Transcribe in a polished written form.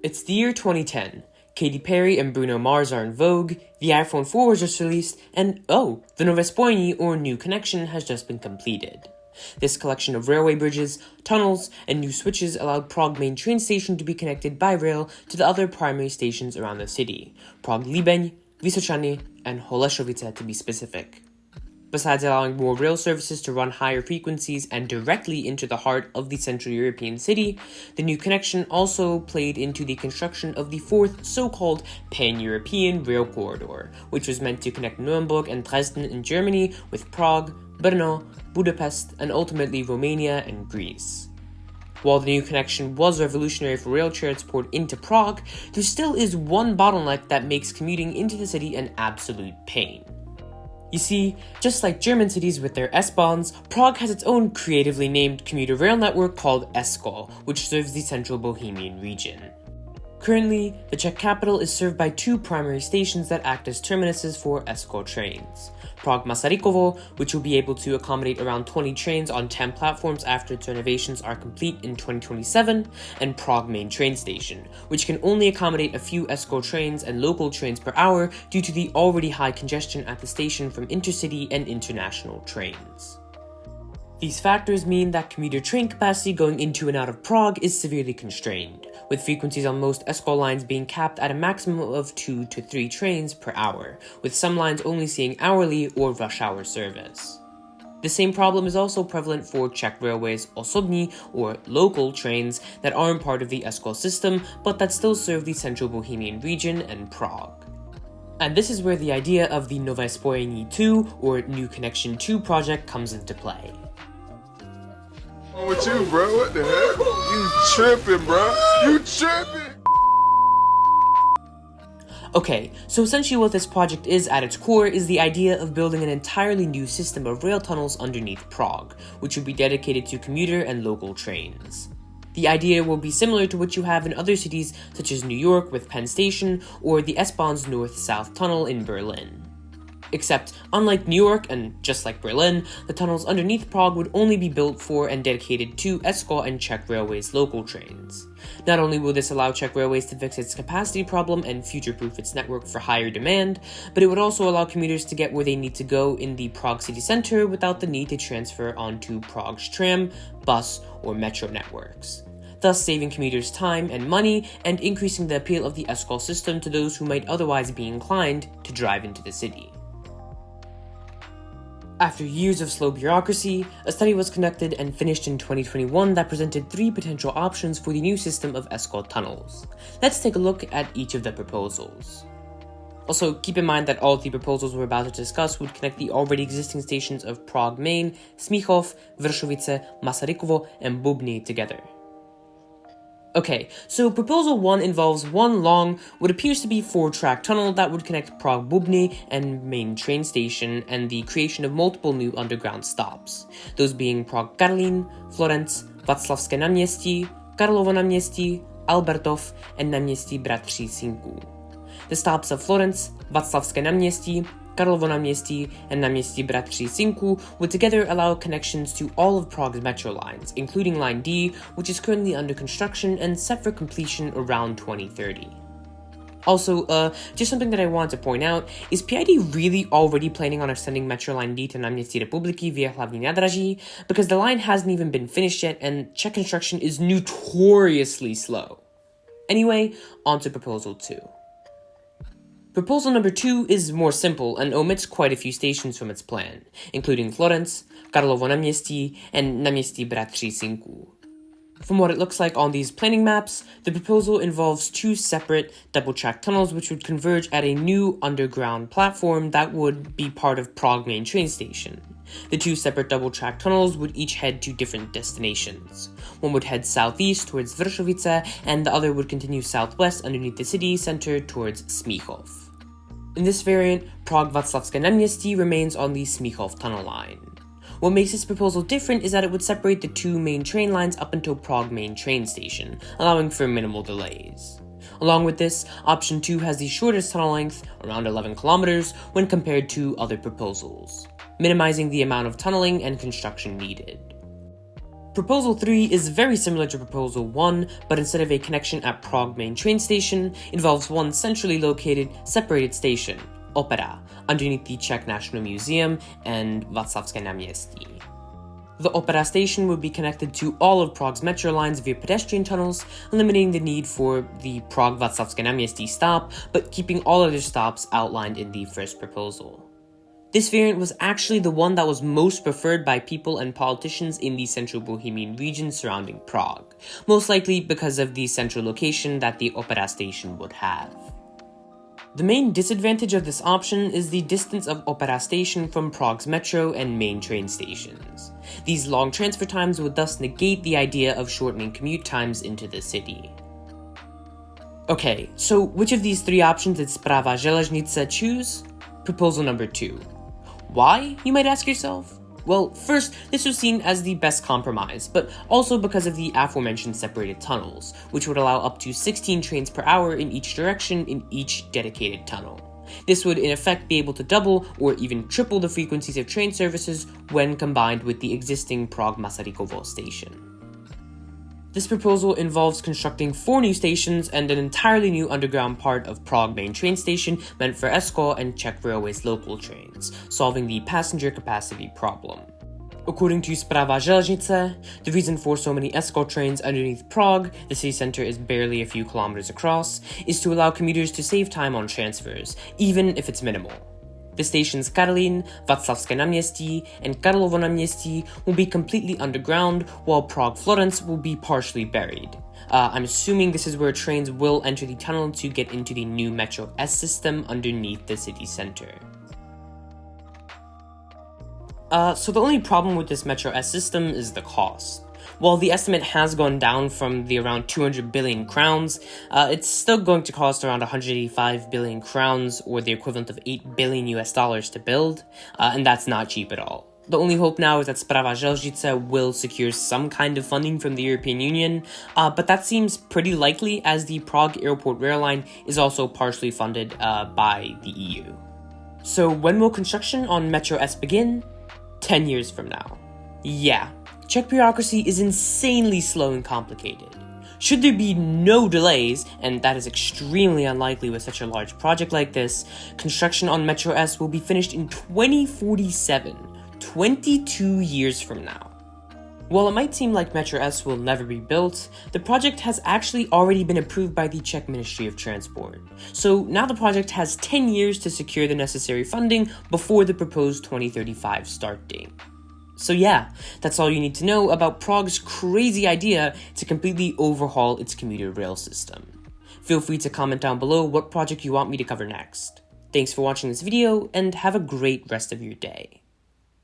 It's the year 2010. Katy Perry and Bruno Mars are in vogue, the iPhone 4 was just released, and oh, the Nové Spojení or New Connection has just been completed. This collection of railway bridges, tunnels, and new switches allowed Prague main train station to be connected by rail to the other primary stations around the city, Prague-Líbeň, Vysočany, and Holešovice to be specific. Besides allowing more rail services to run higher frequencies and directly into the heart of the Central European city, the new connection also played into the construction of the fourth so-called pan-European rail corridor, which was meant to connect Nuremberg and Dresden in Germany with Prague, Brno, Budapest, and ultimately Romania and Greece. While the new connection was revolutionary for rail transport into Prague, there still is one bottleneck that makes commuting into the city an absolute pain. You see, just like German cities with their S-Bahns, Prague has its own creatively named commuter rail network called Esko, which serves the central Bohemian region. Currently, the Czech capital is served by two primary stations that act as terminuses for Esko trains. Prague-Masarykovo, which will be able to accommodate around 20 trains on 10 platforms after its renovations are complete in 2027, and Prague main train station, which can only accommodate a few Esko trains and local trains per hour due to the already high congestion at the station from intercity and international trains. These factors mean that commuter train capacity going into and out of Prague is severely constrained, with frequencies on most Esko lines being capped at a maximum of 2 to 3 trains per hour, with some lines only seeing hourly or rush hour service. The same problem is also prevalent for Czech Railways osobní or local trains that aren't part of the Esko system but that still serve the central Bohemian region and Prague. And this is where the idea of the Nové Spojení 2 or New Connection 2 project comes into play. What's wrong with you, bro? What the heck? You tripping, bro? You tripping! Okay, so essentially what this project is at its core is the idea of building an entirely new system of rail tunnels underneath Prague, which would be dedicated to commuter and local trains. The idea will be similar to what you have in other cities such as New York with Penn Station or the S-Bahn's North-South Tunnel in Berlin. Except, unlike New York, and just like Berlin, the tunnels underneath Prague would only be built for and dedicated to Esko and Czech Railways local trains. Not only will this allow Czech Railways to fix its capacity problem and future-proof its network for higher demand, but it would also allow commuters to get where they need to go in the Prague city center without the need to transfer onto Prague's tram, bus, or metro networks, thus saving commuters time and money and increasing the appeal of the Esko system to those who might otherwise be inclined to drive into the city. After years of slow bureaucracy, a study was conducted and finished in 2021 that presented 3 potential options for the new system of Esko tunnels. Let's take a look at each of the proposals. Also, keep in mind that all of the proposals we're about to discuss would connect the already existing stations of Prague Main, Smíchov, Vršovice, Masarykovo, and Bubny together. Okay, so proposal 1 involves one long, what appears to be 4-track tunnel that would connect Prague-Bubny and main train station and the creation of multiple new underground stops, those being Prague-Karlín, Florence, Václavské náměstí, Karlovo náměstí, Albertov, and náměstí Bratří Sinků. The stops of Florence, Václavské náměstí, Karlovo náměstí, and náměstí Bratří Sinků would together allow connections to all of Prague's metro lines, including Line D, which is currently under construction and set for completion around 2030. Also, just something that I want to point out, is PID really already planning on extending Metro Line D to Náměstí Republiky via Hlavní nádraží? Because the line hasn't even been finished yet and Czech construction is notoriously slow. Anyway, on to Proposal 2. Proposal number 2 is more simple and omits quite a few stations from its plan, including Florence, Karlovo náměstí, and náměstí Bratří Sinků. From what it looks like on these planning maps, the proposal involves 2 separate double-track tunnels which would converge at a new underground platform that would be part of Prague main train station. The 2 separate double-track tunnels would each head to different destinations. One would head southeast towards Vršovice, and the other would continue southwest underneath the city center towards Smíchov. In this variant, Prague-Václavské náměstí remains on the Smíchov tunnel line. What makes this proposal different is that it would separate the 2 main train lines up until Prague main train station, allowing for minimal delays. Along with this, option 2 has the shortest tunnel length, around 11 kilometers, when compared to other proposals, minimizing the amount of tunneling and construction needed. Proposal 3 is very similar to Proposal 1, but instead of a connection at Prague main train station, involves one centrally located, separated station, Opera, underneath the Czech National Museum and Václavské náměstí. The Opera station would be connected to all of Prague's metro lines via pedestrian tunnels, eliminating the need for the Prague Václavské náměstí stop, but keeping all other stops outlined in the first proposal. This variant was actually the one that was most preferred by people and politicians in the central Bohemian region surrounding Prague, most likely because of the central location that the Opera station would have. The main disadvantage of this option is the distance of Opera station from Prague's metro and main train stations. These long transfer times would thus negate the idea of shortening commute times into the city. Okay, so which of these three options did Správa železnice choose? Proposal number 2. Why, you might ask yourself? Well, first, this was seen as the best compromise, but also because of the aforementioned separated tunnels, which would allow up to 16 trains per hour in each direction in each dedicated tunnel. This would in effect be able to double or even triple the frequencies of train services when combined with the existing Prague-Masarykovo station. This proposal involves constructing 4 new stations and an entirely new underground part of Prague main train station meant for Esko and Czech Railways local trains, solving the passenger capacity problem. According to Správa železnice, the reason for so many Esko trains underneath Prague, the city center is barely a few kilometers across, is to allow commuters to save time on transfers, even if it's minimal. The stations Karlín, Václavské náměstí, and Karlovo náměstí will be completely underground, while Prague-Florence will be partially buried. I'm assuming this is where trains will enter the tunnel to get into the new Metro S system underneath the city center. So the only problem with this Metro S system is the cost. While the estimate has gone down from the around 200 billion crowns, it's still going to cost around 185 billion crowns, or the equivalent of $8 billion to build, and that's not cheap at all. The only hope now is that Správa železnice will secure some kind of funding from the European Union, but that seems pretty likely as the Prague Airport rail line is also partially funded by the EU. So when will construction on Metro S begin? 10 years from now. Yeah. Czech bureaucracy is insanely slow and complicated. Should there be no delays, and that is extremely unlikely with such a large project like this, construction on Metro S will be finished in 2047, 22 years from now. While it might seem like Metro S will never be built, the project has actually already been approved by the Czech Ministry of Transport. So now the project has 10 years to secure the necessary funding before the proposed 2035 start date. So yeah, that's all you need to know about Prague's crazy idea to completely overhaul its commuter rail system. Feel free to comment down below what project you want me to cover next. Thanks for watching this video, and have a great rest of your day.